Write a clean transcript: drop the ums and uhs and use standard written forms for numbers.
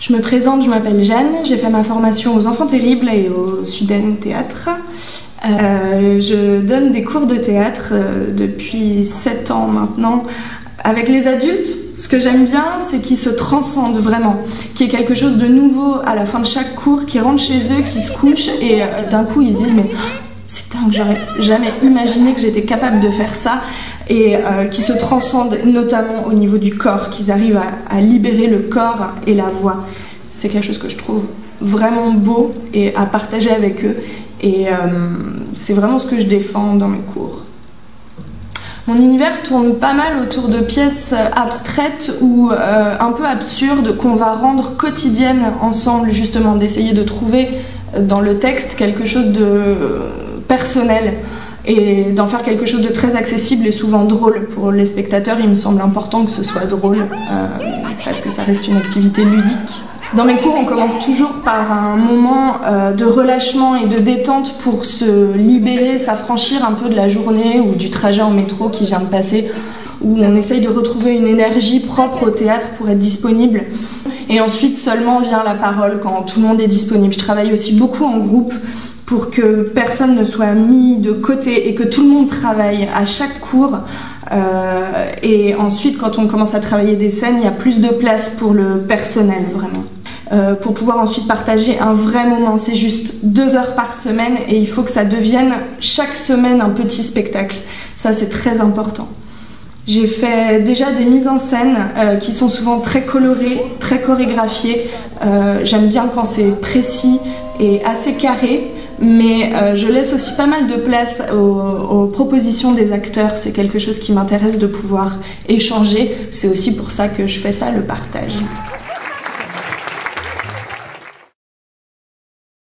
Je me présente, je m'appelle Jeanne, j'ai fait ma formation aux Enfants Terribles et au Suden Théâtre. Je donne des cours de théâtre depuis 7 ans maintenant avec les adultes. Ce que j'aime bien, c'est qu'ils se transcendent vraiment, qu'il y ait quelque chose de nouveau à la fin de chaque cours, qu'ils rentrent chez eux, qu'ils se couchent et d'un coup ils se disent « mais c'est dingue, j'aurais jamais imaginé que j'étais capable de faire ça » et qui se transcendent notamment au niveau du corps, qu'ils arrivent à libérer le corps et la voix. C'est quelque chose que je trouve vraiment beau et à partager avec eux et c'est vraiment ce que je défends dans mes cours. Mon univers tourne pas mal autour de pièces abstraites ou un peu absurdes qu'on va rendre quotidiennes ensemble, justement, d'essayer de trouver dans le texte quelque chose de personnel et d'en faire quelque chose de très accessible et souvent drôle. Pour les spectateurs, il me semble important que ce soit drôle parce que ça reste une activité ludique. Dans mes cours, on commence toujours par un moment de relâchement et de détente pour se libérer, s'affranchir un peu de la journée ou du trajet en métro qui vient de passer, où on essaye de retrouver une énergie propre au théâtre pour être disponible. Et ensuite seulement vient la parole quand tout le monde est disponible. Je travaille aussi beaucoup en groupe pour que personne ne soit mis de côté et que tout le monde travaille à chaque cours. Et ensuite, quand on commence à travailler des scènes, il y a plus de place pour le personnel, vraiment. Pour pouvoir ensuite partager un vrai moment. C'est juste 2 heures par semaine et il faut que ça devienne chaque semaine un petit spectacle. Ça, c'est très important. J'ai fait déjà des mises en scène qui sont souvent très colorées, très chorégraphiées. J'aime bien quand c'est précis et assez carré, mais je laisse aussi pas mal de place aux propositions des acteurs. C'est quelque chose qui m'intéresse de pouvoir échanger. C'est aussi pour ça que je fais ça, le partage.